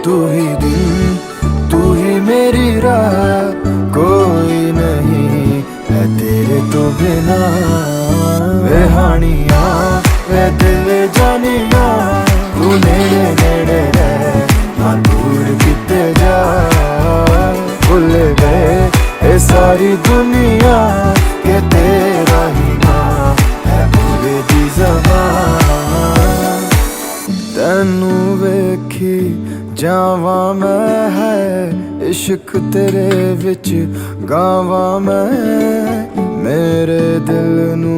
तू ही दिन, तू ही मेरी राह, कोई नहीं है तेरे तो बिना। वे हानिया वे दिल जानिया, तू नेड़े नेड़े रह ना दूर किते जा। भुल गए ये सारी दुनिया के तेरा ही नाम है भूले दी ज़बान। तैनू वेखी जावा मैं है इश्क तेरे विच गावा मैं, मेरे दिल नू